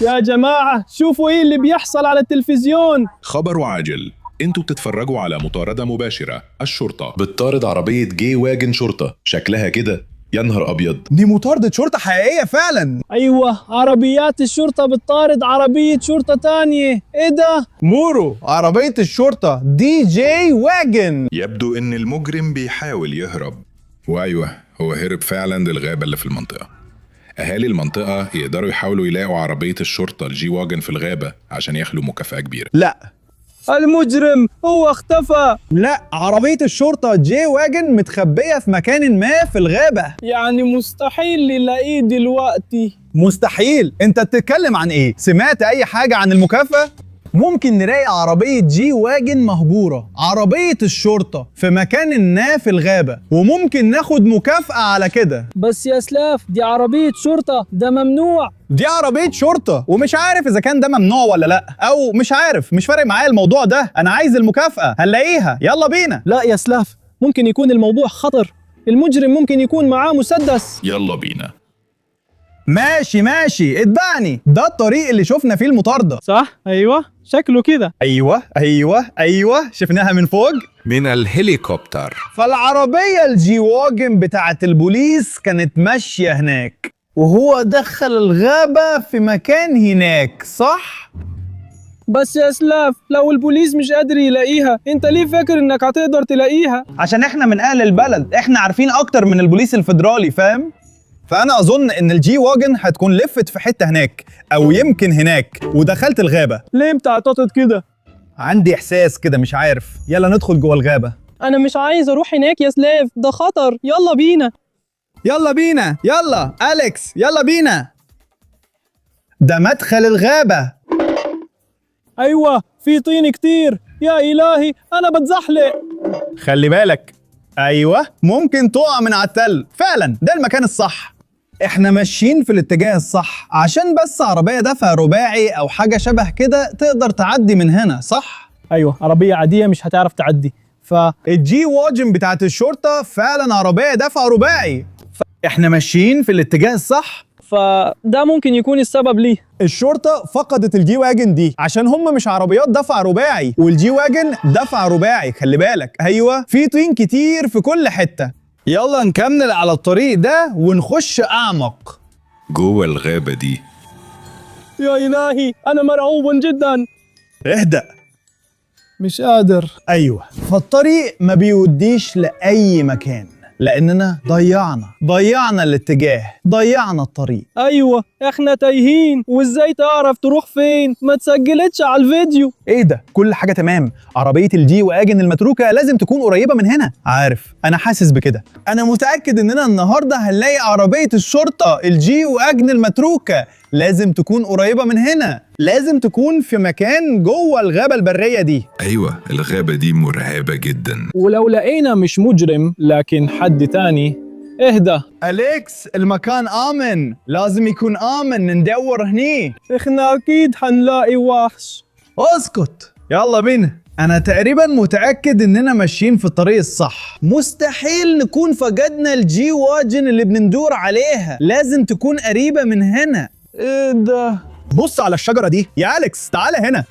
يا جماعة شوفوا ايه اللي بيحصل على التلفزيون. خبر عاجل، انتوا بتتفرجوا على مطاردة مباشرة. الشرطة بتطارد عربية جي واجن شرطة، شكلها كده يا نهار أبيض. دي مطاردة شرطة حقيقية فعلا. ايوه، عربيات الشرطة بتطارد عربية شرطة تانية. ايه ده؟ مورو، عربية الشرطة دي جي واجن. يبدو ان المجرم بيحاول يهرب، وايوه هو هرب فعلا للغابة اللي في المنطقة. اهالي المنطقة يقدروا يحاولوا يلاقوا عربية الشرطة الجي واجن في الغابة عشان يخلوا مكافأة كبيرة. لا، المجرم هو اختفى. لا، عربية الشرطة جي واجن متخبية في مكان ما في الغابة. يعني مستحيل نلاقيه دلوقتي. مستحيل؟ انت بتتكلم عن ايه؟ سمعت اي حاجة عن المكافأة؟ ممكن نلاقي عربية جي واجن مهجورة، عربية الشرطة في مكان ما في الغابة، وممكن ناخد مكافأة على كده. بس يا سلاف، دي عربية شرطة، ده ممنوع. دي عربية شرطة ومش عارف إذا كان ده ممنوع ولا لأ، أو مش عارف، مش فارق معايا الموضوع ده، أنا عايز المكافأة، هنلاقيها، يلا بينا. لا يا سلاف، ممكن يكون الموضوع خطر. المجرم ممكن يكون معاه مسدس. يلا بينا. ماشي، اتبعني، ده الطريق اللي شفنا فيه المطاردة. صح؟ ايوه، شكله كده. أيوة، شفناها من فوق من الهليكوبتر. فالعربية الجي واجن بتاعت البوليس كانت ماشية هناك، وهو دخل الغابة في مكان هناك، صح؟ بس يا سلاف، لو البوليس مش قادر يلاقيها، انت ليه فاكر انك هتقدر تلاقيها؟ عشان احنا من اهل البلد، احنا عارفين اكتر من البوليس الفيدرالي، فاهم؟ فانا اظن ان الجي واجن هتكون لفت في حتة هناك او يمكن هناك ودخلت الغابة. ليه بتعتقد كده؟ عندي احساس كده، مش عارف. يلا ندخل جوه الغابة. انا مش عايز اروح هناك يا سلاف، ده خطر. يلا بينا. يلا أليكس، يلا بينا. ده مدخل الغابة. ايوه، في طين كتير. يا الهي، انا بتزحلق. خلي بالك. ايوه، ممكن تقع من على التل. فعلا ده المكان الصح. احنا ماشيين في الاتجاه الصح، عشان بس عربية دفع رباعي او حاجة شبه كده تقدر تعدي من هنا، صح؟ ايوه، عربية عادية مش هتعرف تعدي. الجي واجن بتاعت الشرطة فعلا عربية دفع رباعي. احنا ماشيين في الاتجاه الصح. فده ممكن يكون السبب ليه. الشرطة فقدت الجي واجن دي عشان هم مش عربيات دفع رباعي، والجي واجن دفع رباعي، خلي بالك. ايوه، في طين كتير في كل حتة. يلا نكمل على الطريق ده ونخش اعمق جوه الغابة دي. يا إلهي، أنا مرعوب جدا. اهدأ. مش قادر. ايوه، فالطريق ما بيوديش لأي مكان، لأننا ضيعنا الاتجاه، ضيعنا الطريق. أيوة، إحنا تايهين، وإزاي تعرف تروح فين؟ ما تسجلتش على الفيديو. إيه ده؟ كل حاجة تمام. عربية الجي واجن المتروكة لازم تكون قريبة من هنا. عارف، أنا حاسس بكده. أنا متأكد إننا النهاردة هنلاقي عربية الشرطة الجي واجن المتروكة. لازم تكون قريبة من هنا، لازم تكون في مكان جوه الغابة البرية دي. ايوه، الغابة دي مرعبة جدا. ولو لقينا مش مجرم لكن حد تاني، اهدى. أليكس، المكان آمن، لازم يكون آمن، ندور هني. إحنا أكيد حنلاقي وحش. اسكت، يلا بينا. أنا تقريبا متأكد إننا ماشيين في الطريق الصح. مستحيل نكون فقدنا الجي واجن اللي بندور عليها، لازم تكون قريبة من هنا. إيه ده؟ بص على الشجرة دي يا أليكس، تعالى هنا.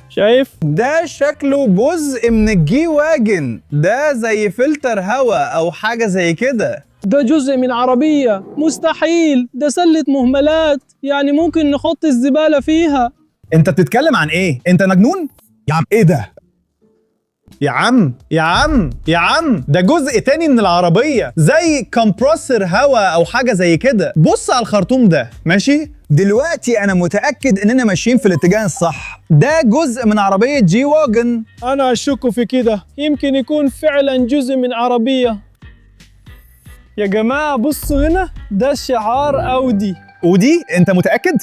شايف؟ ده شكله جزء من الجي واجن، ده زي فلتر هواء أو حاجة زي كده. ده جزء من عربية. مستحيل، ده سلة مهملات، يعني ممكن نحط الزبالة فيها. أنت بتتكلم عن إيه؟ أنت مجنون؟ يا عم إيه ده؟ يا عم ده جزء تاني من العربية، زي كمبرسر هواء أو حاجة زي كده. بص على الخرطوم ده، ماشي؟ دلوقتي أنا متأكد إننا ماشيين في الاتجاه الصح. ده جزء من عربية جي واجن. أنا أشك في كده، يمكن يكون فعلا جزء من عربية. يا جماعة بصوا هنا، ده شعار أودي. ودي أنت متأكد؟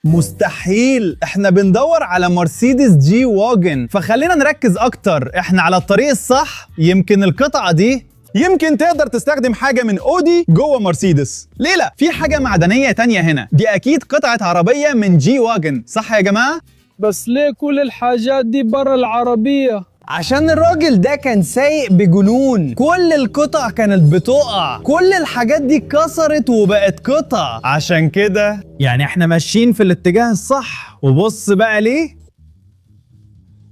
مستحيل، احنا بندور على مرسيدس جي واجن، فخلينا نركز اكتر. احنا على الطريق الصح. يمكن القطعة دي، يمكن تقدر تستخدم حاجة من اودي جوه مرسيدس. ليه لا؟ في حاجة معدنية تانية هنا، دي اكيد قطعة عربية من جي واجن، صح يا جماعة؟ بس ليه كل الحاجات دي برا العربية؟ عشان الراجل ده كان سايق بجنون، كل القطع كانت بتقع، كل الحاجات دي اتكسرت وبقت قطع. عشان كده يعني احنا ماشيين في الاتجاه الصح. وبص بقى ليه؟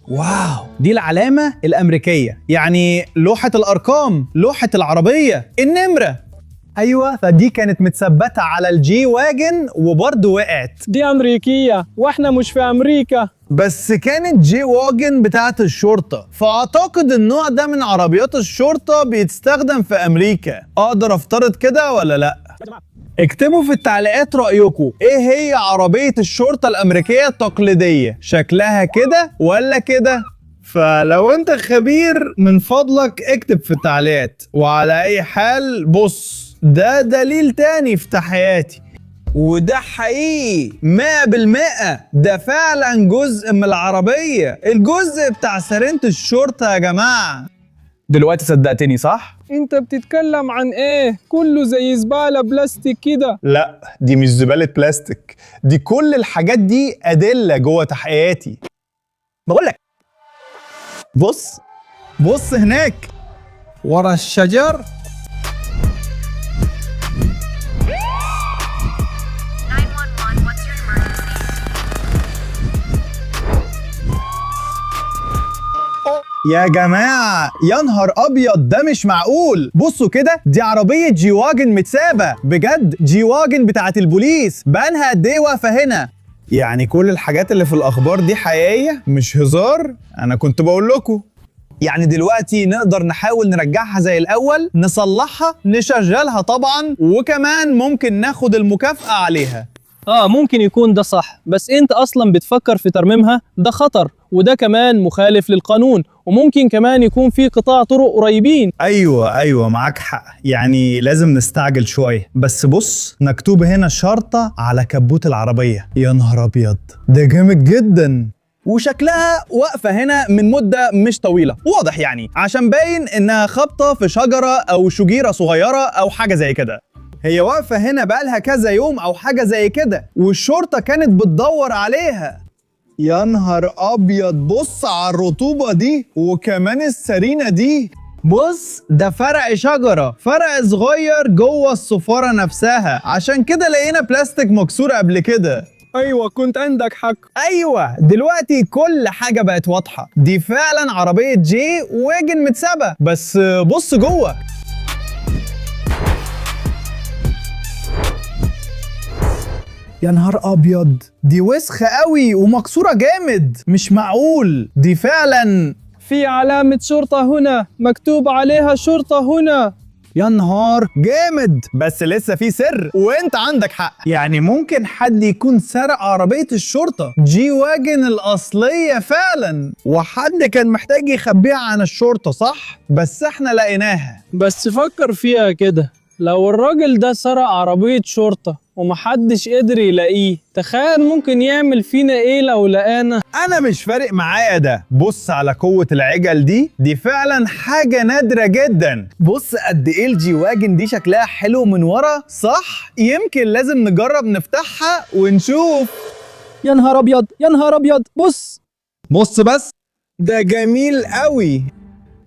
واو، دي العلامة الأمريكية، يعني لوحة الأرقام، لوحة العربية، النمرة. أيوة، فدي كانت متثبتة على الجي واجن وبرضه وقعت. دي أمريكية وإحنا مش في أمريكا. بس كانت جي واجن بتاعت الشرطة، فأعتقد النوع ده من عربيات الشرطة بيتستخدم في أمريكا. أقدر أفترض كده ولا لأ؟ اكتبوا في التعليقات رأيكم، ايه هي عربية الشرطة الأمريكية التقليدية؟ شكلها كده ولا كده؟ فلو انت خبير من فضلك اكتب في التعليقات. وعلى اي حال بص، ده دليل تاني في تحياتي، وده حقيقي 100%. ده فعلا جزء من العربية، الجزء بتاع سرينة الشرطة يا جماعة. دلوقتي صدقتني صح؟ أنت بتتكلم عن إيه؟ كله زي زبالة بلاستيك كده. لا، دي مش زبالة بلاستيك، دي كل الحاجات دي أدلة جوه تحقيقاتي. بقولك بص هناك ورا الشجر. 911, what's your emergency? يا جماعة يا نهار أبيض، ده مش معقول. بصوا كده، دي عربية جي واجن متسابة بجد، جي واجن بتاعت البوليس. بقالها قد إيه واقفة هنا؟ يعني كل الحاجات اللي في الأخبار دي حقيقية مش هزار؟ أنا كنت بقول لكم. يعني دلوقتي نقدر نحاول نرجعها زي الأول، نصلحها، نشغلها طبعا، وكمان ممكن ناخد المكافأة عليها. ممكن يكون ده صح، بس انت اصلا بتفكر في ترميمها، ده خطر، وده كمان مخالف للقانون، وممكن كمان يكون في قطاع طرق قريبين. ايوه معاك حق، يعني لازم نستعجل شويه. بس بص، مكتوب هنا شرطه على كبوت العربيه. يا نهار ابيض، ده جامد جدا. وشكلها واقفه هنا من مده مش طويله، واضح يعني، عشان باين انها خابطه في شجره او شجيره صغيره او حاجه زي كده. هي واقفه هنا بقالها كذا يوم او حاجه زي كده، والشرطه كانت بتدور عليها. يا نهار ابيض، بص على الرطوبه دي، وكمان السرينه دي. بص، ده فرع شجره، فرع صغير جوه الصفاره نفسها، عشان كده لقينا بلاستيك مكسور قبل كده. ايوه، كنت عندك حق. ايوه، دلوقتي كل حاجه بقت واضحه، دي فعلا عربيه جي واجن متسابه. بس بص جوه، يا نهار ابيض، دي وسخه قوي ومكسوره جامد، مش معقول. دي فعلا في علامة شرطة هنا، مكتوب عليها شرطة هنا. يا نهار جامد. بس لسه في سر، وانت عندك حق، يعني ممكن حد يكون سرق عربية الشرطة جي واجن الأصلية فعلا، وحد كان محتاج يخبيها عن الشرطة، صح؟ بس احنا لقيناها. بس فكر فيها كده، لو الراجل ده سرق عربية شرطة ومحدش قدر يلاقيه، تخيل ممكن يعمل فينا ايه لو لقانا. انا مش فارق معايا ده. بص على قوة العجل دي فعلا حاجة نادرة جدا. بص قد ايه الجي واجن دي شكلها حلو من ورا، صح؟ يمكن لازم نجرب نفتحها ونشوف. يا نهار ابيض، يا نهار ابيض، بص بس، ده جميل قوي،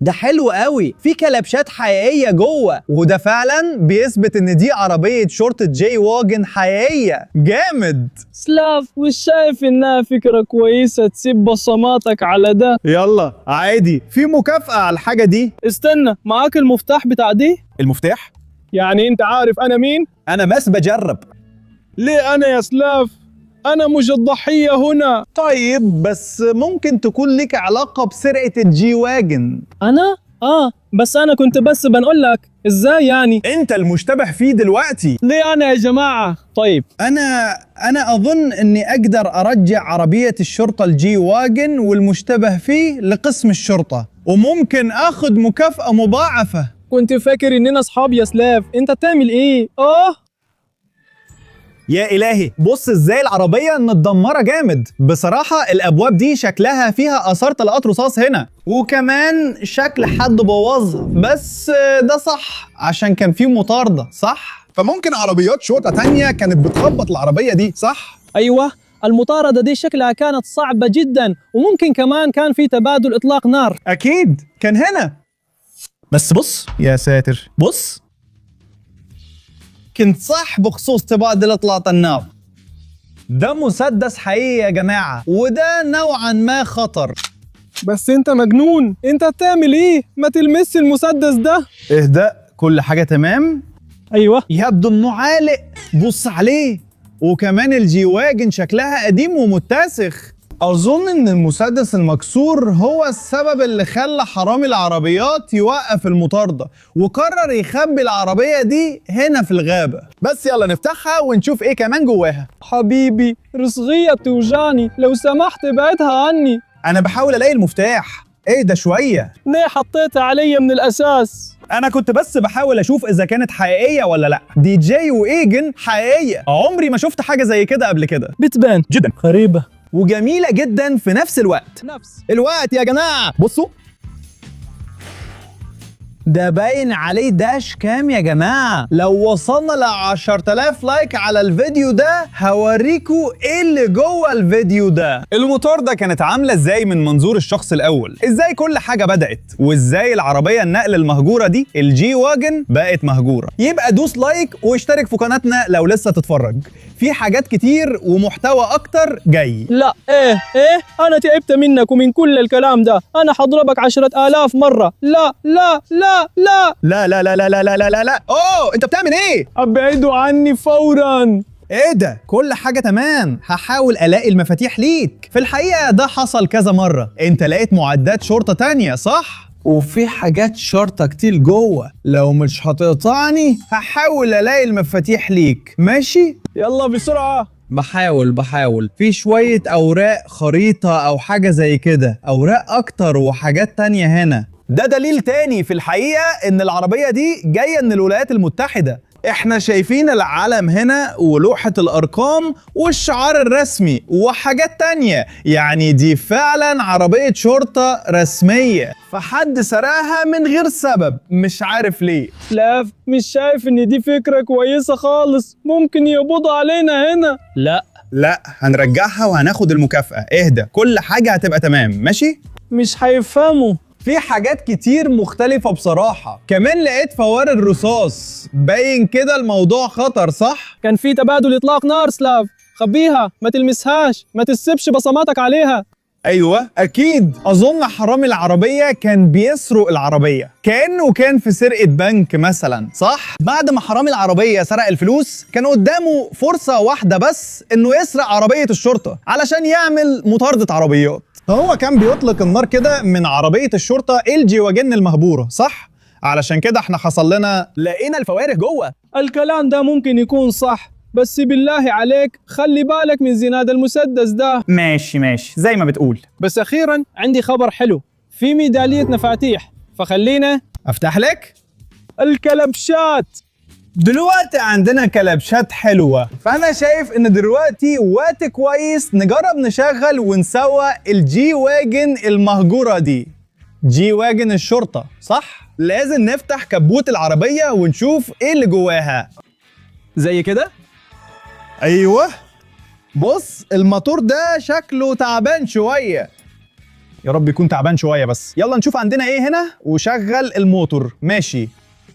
ده حلو قوي، في كلبشات حقيقية جوه، وده فعلا بيثبت ان دي عربية شرطة جي واجن حقيقية. جامد. سلاف، مش شايف انها فكرة كويسة تسيب بصماتك على ده؟ يلا عادي، في مكافأة على الحاجة دي. استنى، معاك المفتاح بتاع دي؟ المفتاح؟ يعني انت عارف انا مين؟ انا بس بجرب. ليه انا يا سلاف؟ انا مش الضحية هنا. طيب بس ممكن تكون لك علاقة بسرقة الجي واجن. انا؟ بس انا كنت بس بنقول لك ازاي يعني. انت المشتبه فيه دلوقتي. ليه انا يا جماعة؟ طيب انا اظن اني اقدر ارجع عربية الشرطة الجي واجن والمشتبه فيه لقسم الشرطة، وممكن اخذ مكافأة مضاعفة. كنت فاكر اننا اصحاب يا سلاف، انت تعمل ايه؟ يا إلهي، بص ازاي العربية متدمرة جامد. بصراحة الأبواب دي شكلها فيها آثار طلقات رصاص هنا، وكمان شكل حد بوظها. بس ده صح عشان كان فيه مطاردة، صح؟ فممكن عربيات شرطة تانية كانت بتخبط العربية دي، صح؟ ايوه، المطاردة دي شكلها كانت صعبة جدا، وممكن كمان كان في تبادل إطلاق نار. اكيد كان هنا. بس بص يا ساتر، بص كنت صح بخصوص تبادل اطلاق النار. ده مسدس حقيقي يا جماعة، وده نوعا ما خطر. بس انت مجنون، انت بتعمل ايه؟ ما تلمس المسدس ده. اهدأ، كل حاجة تمام. ايوه، يبدو انه عالق، بص عليه. وكمان الجي واجن شكلها قديم ومتسخ. اظن ان المسدس المكسور هو السبب اللي خلى حرامي العربيات يوقف المطاردة وقرر يخبي العربية دي هنا في الغابة. بس يلا نفتحها ونشوف ايه كمان جواها. حبيبي رصغية بتوجعني، لو سمحت ابعدها عني. انا بحاول الاقي المفتاح. ايه ده شوية، ليه حطيتها علي من الاساس؟ انا كنت بس بحاول اشوف اذا كانت حقيقية ولا لا. دي جي وايجن حقيقية، عمري ما شفت حاجة زي كده قبل كده. بتبان جدا غريبة وجميلة جدا في نفس الوقت. نفس الوقت يا جماعة بصوا، ده باين عليه داش كام يا جماعة. لو وصلنا ل10,000 لايك على الفيديو ده هوريكوا ايه اللي جوه الفيديو ده. الموتور ده كانت عاملة ازاي من منظور الشخص الاول، ازاي كل حاجة بدأت، وازاي العربية النقل المهجورة دي الجي واجن بقت مهجورة. يبقى دوس لايك واشترك في قناتنا لو لسه تتفرج، في حاجات كتير ومحتوى اكتر جاي. لا ايه انا تعبت منك ومن كل الكلام ده، انا حضربك 10,000 مرة. لا لا لا لا لا لا لا لا لا لا لا لا. اوه انت بتعمل ايه؟ ابعدوا عني فورا. ايه ده؟ كل حاجة تمام، هحاول الاقي المفاتيح ليك. في الحقيقة ده حصل كذا مرة. انت لقيت معدات شرطة تانية صح؟ وفي حاجات شرطة كتير جوه، لو مش هتقطعني هحاول الاقي المفاتيح ليك، ماشي؟ يلا بسرعة. بحاول في شوية اوراق، خريطة او حاجة زي كده، اوراق اكتر وحاجات تانية هنا. ده دليل تاني في الحقيقة ان العربية دي جاية من الولايات المتحدة. احنا شايفين العلم هنا ولوحة الارقام والشعار الرسمي وحاجات تانية، يعني دي فعلا عربية شرطة رسمية، فحد سرقها من غير سبب، مش عارف ليه. لاف مش شايف ان دي فكرة كويسة خالص؟ ممكن يقبضوا علينا هنا. لا هنرجعها وهناخد المكافأة. اهدى، كل حاجة هتبقى تمام ماشي؟ مش هيفهموا. في حاجات كتير مختلفة بصراحة. كمان لقيت فوار الرصاص، باين كده الموضوع خطر صح؟ كان في تبادل اطلاق نار سلاف، خبيها، ما تلمسهاش، ما تسيبش بصماتك عليها. ايوه اكيد. اظن حرامي العربية كان بيسرق العربية، كأنه كان في سرقة بنك مثلا صح؟ بعد ما حرامي العربية سرق الفلوس كان قدامه فرصة واحدة بس انه يسرق عربية الشرطة علشان يعمل مطاردة عربيات. هو كان بيطلق النار كده من عربية الشرطة الجي واجن المهبورة صح؟ علشان كده احنا حصل لنا لقينا الفوارق جوه. الكلام ده ممكن يكون صح، بس بالله عليك خلي بالك من زناد المسدس ده. ماشي زي ما بتقول. بس أخيراً عندي خبر حلو، في ميدالية مفاتيح، فخلينا افتح لك الكلبشات. دلوقتي عندنا كلبشات حلوة، فأنا شايف إن دلوقتي وقت كويس نجرب نشغل ونسوق الجي واجن المهجورة دي. جي واجن الشرطة صح؟ لازم نفتح كبوت العربية ونشوف إيه اللي جواها. زي كده؟ أيوه بص الموتور ده شكله تعبان شوية. يا رب يكون تعبان شوية بس. يلا نشوف عندنا إيه هنا وشغل الموتور. ماشي.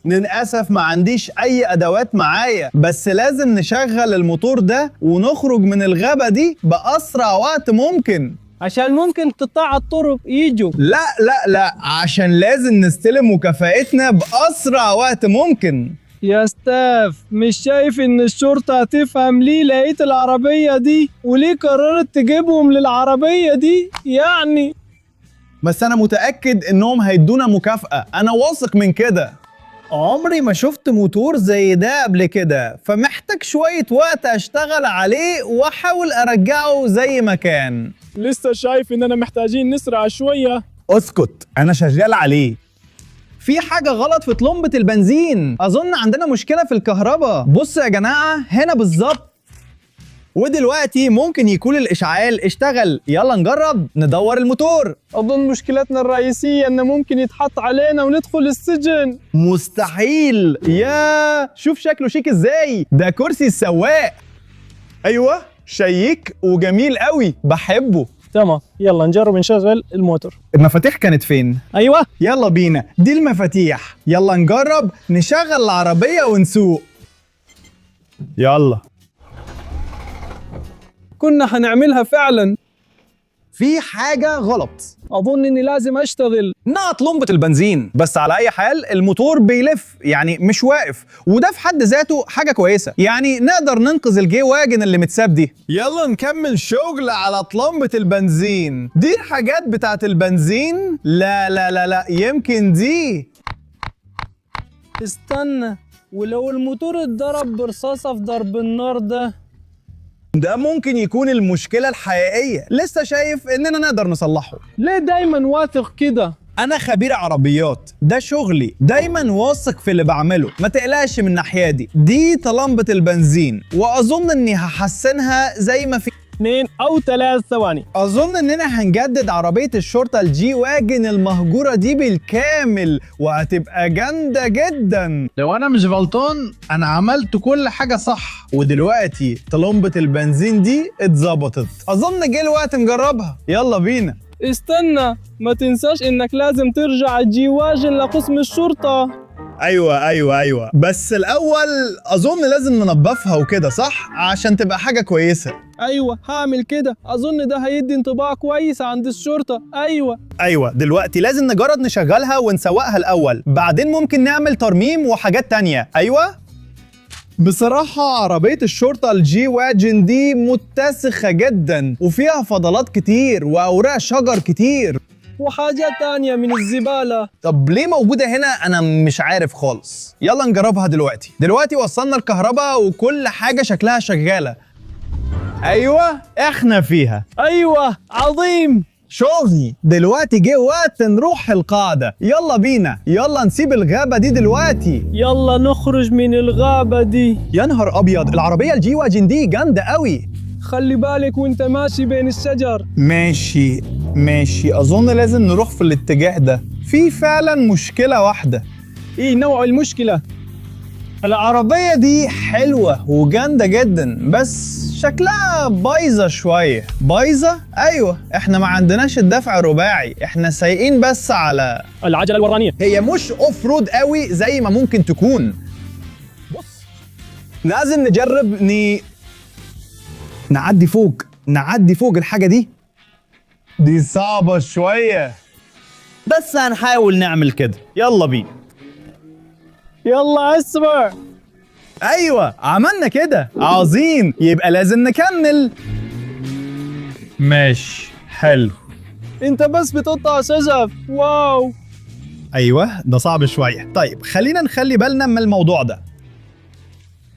للأسف ما عنديش أي أدوات معايا، بس لازم نشغل الموتور ده ونخرج من الغابة دي بأسرع وقت ممكن، عشان ممكن قطاع الطرق يجوا. لا عشان لازم نستلم مكافأتنا بأسرع وقت ممكن. يا ستاف مش شايف ان الشرطة هتفهم ليه لقيت العربية دي وليه قررت تجيبهم للعربية دي يعني؟ بس أنا متأكد إنهم هيدونا مكافأة، أنا واثق من كده. عمري ما شفت موتور زي ده قبل كده، فمحتاج شوية وقت أشتغل عليه وأحاول أرجعه زي ما كان. لسه شايف إننا محتاجين نسرع شوية. اسكت، أنا شغال عليه. في حاجة غلط في طلمبة البنزين، أظن عندنا مشكلة في الكهرباء. بص يا جماعة هنا بالظبط، ودلوقتي ممكن يكون الإشعال اشتغل. يلا نجرب ندور الموتور. أظن مشكلتنا الرئيسية إنه ممكن يتحط علينا وندخل السجن. مستحيل. يا شوف شكله شيك إزاي، ده كرسي السواق. أيوة شيك وجميل قوي، بحبه. تمام، يلا نجرب نشغل الموتور. المفاتيح كانت فين؟ ايوه، يلا بينا، دي المفاتيح. يلا نجرب نشغل العربية ونسوق. يلا. كنا هنعملها فعلا. في حاجة غلط. اظن اني لازم اشتغل. نقط لمبة البنزين، بس على أي حال الموتور بيلف، يعني مش واقف، وده في حد ذاته حاجة كويسة، يعني نقدر ننقذ الجي واجن اللي متساب دي. يلا نكمل شغل على طلمبة البنزين. دي الحاجات بتاعت البنزين؟ لا لا لا لا، يمكن دي. استنى، ولو الموتور اتضرب برصاصة في ضرب النار ده ممكن يكون المشكلة الحقيقية. لسه شايف إننا نقدر نصلحه. ليه دايما واثق كده؟ أنا خبير عربيات، ده شغلي، دايما واثق في اللي بعمله، ما تقلقش من الناحية دي. دي طلمبة البنزين، وأظن إني هحسنها زي ما في 2 أو 3 ثواني. أظن إننا هنجدد عربية الشرطة الجي واجن المهجورة دي بالكامل، وهتبقى جامدة جدا. لو انا مش غلطان انا عملت كل حاجه صح. ودلوقتي طلمبة البنزين دي اتظبطت. أظن جه الوقت نجربها. يلا بينا. استنى، ما تنساش إنك لازم ترجع الجي واجن لقسم الشرطة. ايوه، بس الاول اظن لازم ننضفها وكده، صح؟ عشان تبقى حاجه كويسه. أيوة، هعمل كده. أظن ده هيدي انطباع كويس عند الشرطة. ايوه، دلوقتي لازم نجرب نشغلها ونسوقها الاول، بعدين ممكن نعمل ترميم وحاجات تانية. ايوه. بصراحة عربية الشرطة الجي واجن دي متسخة جدا، وفيها فضلات كتير وأوراق شجر كتير وحاجات تانية من الزبالة. طب ليه موجودة هنا؟ أنا مش عارف خالص. يلا نجربها دلوقتي وصلنا الكهرباء وكل حاجة شكلها شغالة. أيوة، إحنا فيها. أيوة، عظيم. شوفي، دلوقتي جه وقت نروح القاعدة. يلا بينا، يلا نسيب الغابة دي دلوقتي. يلا نخرج من الغابة دي. يا نهار أبيض، العربية الجي واجن دي جامدة قوي. خلي بالك وانت ماشي بين الشجر. ماشي، أظن لازم نروح في الاتجاه ده. في فعلا مشكلة واحدة. ايه نوع المشكلة؟ العربية دي حلوة وجامدة جدا، بس شكلها بايظة شوية. بايظة؟ أيوة، احنا ما عندناش الدفع الرباعي، احنا سايقين بس على العجلة الورانية. هي مش اوف رود قوي زي ما ممكن تكون. بص، لازم نجرب نعدي فوق الحاجة دي صعبة شوية، بس هنحاول نعمل كده. يلا بينا. يلا اسرع. ايوه، عملنا كده. عظيم، يبقى لازم نكمل. ماشي، حلو. انت بس بتقطع شجر. واو. ايوه، ده صعب شوية. طيب خلينا نخلي بالنا من الموضوع ده.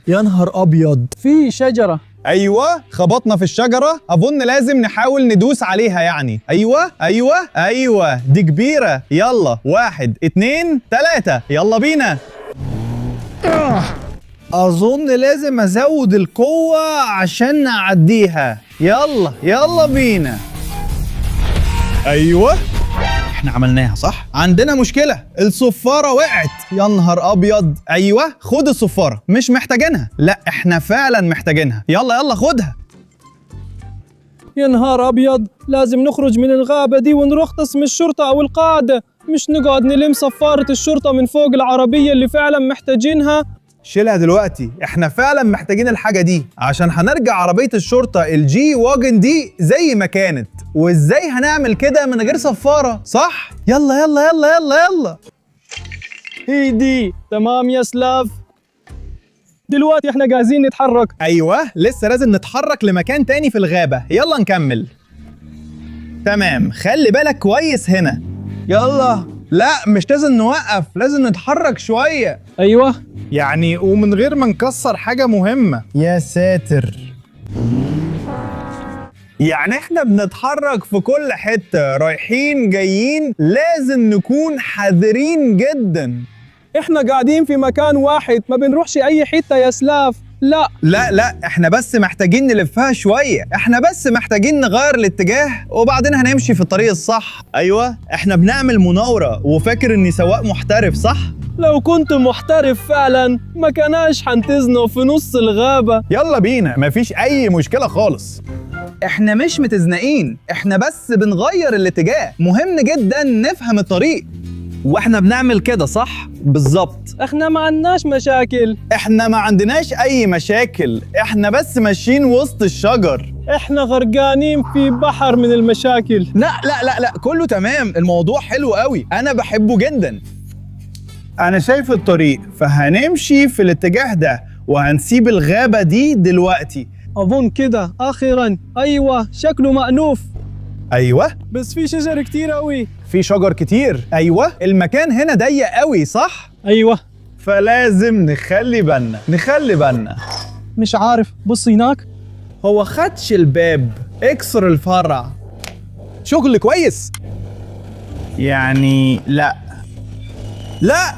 يا نهار ابيض، في شجرة. ايوه، خبطنا في الشجرة. اظن لازم نحاول ندوس عليها يعني. ايوه، دي كبيرة. يلا، 1 2 3، يلا بينا. اظن لازم ازود القوة عشان نعديها. يلا بينا. ايوه، احنا عملناها صح. عندنا مشكلة، الصفارة وقعت. يا نهار ابيض. ايوه، خد الصفارة، مش محتاجينها. لا، احنا فعلا محتاجينها. يلا خدها. يا نهار أبيض، لازم نخرج من الغابة دي ونروح قسم الشرطة أو القاعدة، مش نقعد نلم صفارة الشرطة من فوق العربية اللي فعلا محتاجينها. شيلها دلوقتي، احنا فعلا محتاجين الحاجة دي عشان هنرجع عربية الشرطة الجي واجن دي زي ما كانت. وازاي هنعمل كده من غير صفارة؟ صح؟ يلا. هي دي تمام يا سلاف. دلوقتي احنا جاهزين نتحرك. ايوه، لسه لازم نتحرك لمكان تاني في الغابة. يلا نكمل. تمام، خلي بالك كويس هنا. يلا. لا، مش لازم نوقف، لازم نتحرك شوية. أيوة، يعني ومن غير ما نكسر حاجة مهمة. يا ساتر، يعني احنا بنتحرك في كل حتة، رايحين جايين، لازم نكون حذرين جدا. احنا قاعدين في مكان واحد، ما بنروحش أي حتة يا سلاف. لا لا احنا بس محتاجين نلفها شوية، احنا بس محتاجين نغير الاتجاه وبعدين هنمشي في الطريق الصح. ايوه احنا بنعمل مناورة وفاكر اني سواق محترف صح؟ لو كنت محترف فعلا ما كناش حنتزنوا في نص الغابة. يلا بينا، مفيش اي مشكلة خالص. احنا مش متزنقين، احنا بس بنغير الاتجاه، مهم جدا نفهم الطريق. واحنا بنعمل كده صح؟ بالظبط. احنا ما عندناش مشاكل. احنا ما عندناش اي مشاكل، احنا بس ماشيين وسط الشجر. احنا غرقانين في بحر من المشاكل. لا كله تمام، الموضوع حلو قوي، انا بحبه جدا. انا شايف الطريق، فهنمشي في الاتجاه ده وهنسيب الغابة دي دلوقتي. اظن كده اخيرا. ايوه شكله مأنوف. ايوه بس في شجر كتير قوي. في شجر كتير. ايوه المكان هنا ضيق قوي صح؟ ايوه فلازم نخلي بالنا. مش عارف، بص هناك. هو خدش الباب، اكسر الفرع. شغل كويس. يعني لا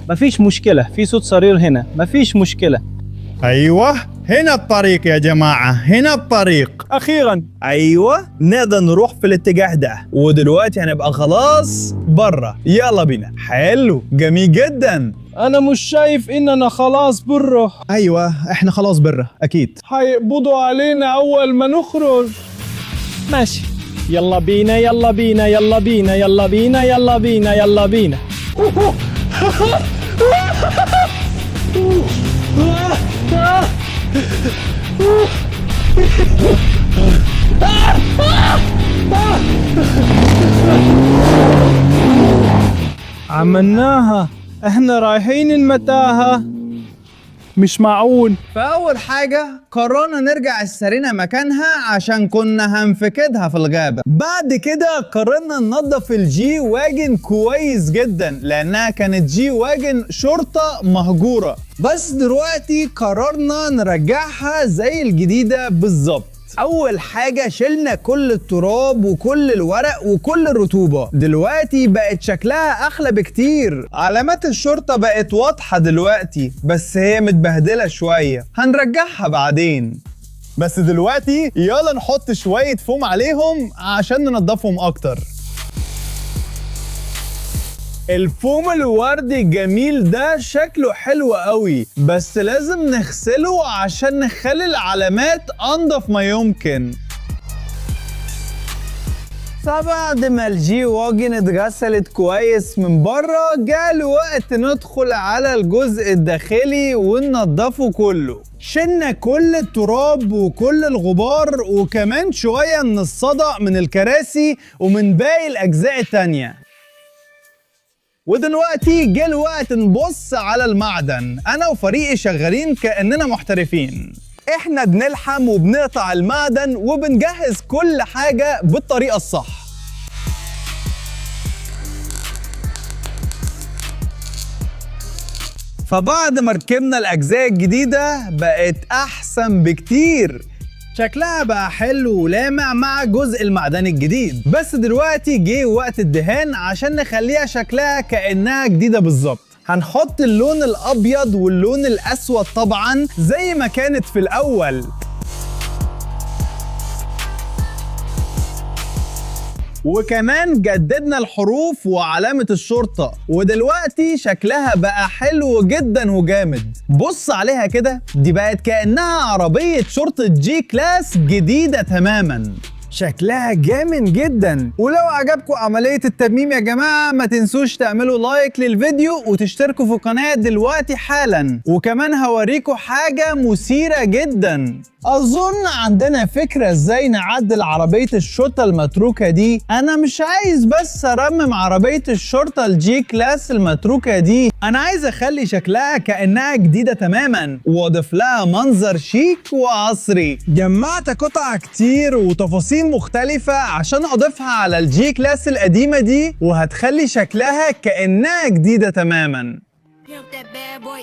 مفيش مشكلة، في صوت صرير هنا، مفيش مشكلة. ايوه هنا الطريق يا جماعة، هنا الطريق. اخيرا. ايوه نقدر نروح في الاتجاه ده، ودلوقتي هنبقى خلاص بره. يلا بينا. حلو جميل جدا. انا مش شايف اننا خلاص بره. ايوه احنا خلاص بره اكيد. هيقبضوا علينا اول ما نخرج. ماشي، يلا بينا يلا بينا يلا بينا يلا بينا يلا بينا يلا بينا. عملناها، احنا رايحين المتاهة. مش معقول. فأول حاجة قررنا نرجع السرينة مكانها عشان كنا هنفقدها في الغابة. بعد كده قررنا ننظف الجي واجن كويس جدا لأنها كانت جي واجن شرطة مهجورة، بس دلوقتي قررنا نرجعها زي الجديدة بالظبط. أول حاجة شلنا كل التراب وكل الورق وكل الرطوبة، دلوقتي بقت شكلها أحلى بكتير. علامات الشرطة بقت واضحة دلوقتي، بس هي متبهدلة شوية، هنرجعها بعدين. بس دلوقتي يلا نحط شوية فوم عليهم عشان ننضفهم أكتر. الفوم الوردي الجميل ده شكله حلو قوي، بس لازم نغسله عشان نخلي العلامات أنضف ما يمكن. فبعد ما الجي واجن اتغسلت كويس من بره، جاء الوقت ندخل على الجزء الداخلي وننضفه كله. شلنا كل التراب وكل الغبار وكمان شوية من الصدأ من الكراسي ومن باقي الأجزاء التانية. ودلوقتي جه الوقت نبص على المعدن. انا وفريقي شغالين كأننا محترفين، احنا بنلحم وبنقطع المعدن وبنجهز كل حاجة بالطريقة الصح. فبعد ما ركبنا الأجزاء الجديدة بقت أحسن بكتير، شكلها بقى حلو ولامع مع جزء المعدن الجديد. بس دلوقتي جه وقت الدهان عشان نخليها شكلها كأنها جديدة بالظبط. هنحط اللون الأبيض واللون الأسود طبعا زي ما كانت في الأول، وكمان جددنا الحروف وعلامة الشرطة، ودلوقتي شكلها بقى حلو جدا وجامد. بص عليها كده، دي بقت كأنها عربية شرطة جي كلاس جديدة تماما، شكلها جامد جدا. ولو عجبكم عملية الترميم يا جماعة ما تنسوش تعملوا لايك للفيديو وتشتركوا في القناة دلوقتي حالا. وكمان هوريكم حاجة مثيرة جدا. أظن عندنا فكرة ازاي نعدل عربية الشرطة المتروكة دي. أنا مش عايز بس أرمم عربية الشرطة الجي كلاس المتروكة دي، أنا عايز أخلي شكلها كأنها جديدة تماما وأضيف لها منظر شيك وعصري. جمعت قطع كتير وتفاصيل مختلفة عشان أضيفها على الجي كلاس القديمة دي، وهتخلي شكلها كأنها جديدة تماما. Pimp that bad boy.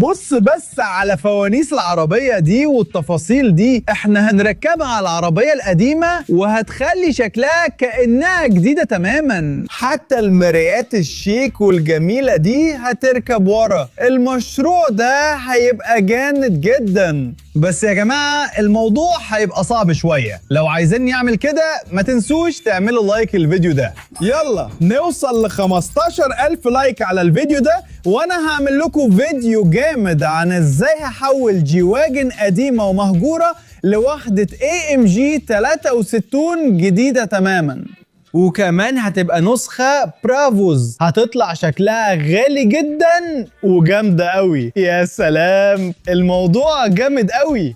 بص بس على فوانيس العربية دي والتفاصيل دي، احنا هنركبها على العربية القديمة وهتخلي شكلها كأنها جديدة تماما. حتى المرايات الشيك والجميلة دي هتركب ورا. المشروع ده هيبقى جامد جدا، بس يا جماعة الموضوع هيبقى صعب شوية. لو عايزين نعمل كده ما تنسوش تعملوا لايك الفيديو ده. يلا نوصل ل 15,000 لايك على الفيديو ده، وانا هعمل لكم فيديو جامد عن ازاي هحول جي واجن قديمة ومهجورة لوحدة AMG 63 جديدة تماما. وكمان هتبقى نسخة برافوز، هتطلع شكلها غالي جدا وجامدة قوي. يا سلام، الموضوع جامد قوي.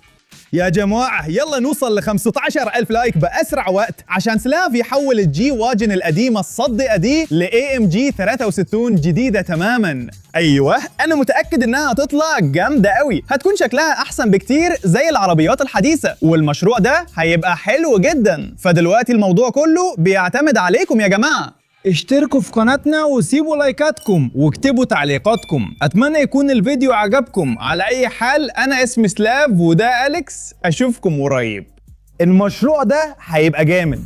يا جماعة يلا نوصل ل 15,000 لايك بأسرع وقت عشان سلاف يحول الجي واجن القديمة الصدقة دي ل AMG 63 جديدة تماما. ايوه انا متأكد انها هتطلع جامدة قوي، هتكون شكلها احسن بكتير زي العربيات الحديثة، والمشروع ده هيبقى حلو جدا. فدلوقتي الموضوع كله بيعتمد عليكم يا جماعة. اشتركوا في قناتنا وسيبوا لايكاتكم واكتبوا تعليقاتكم. اتمنى يكون الفيديو عجبكم. على اي حال انا اسمي سلاف وده أليكس، اشوفكم قريب. المشروع ده هيبقى جامد.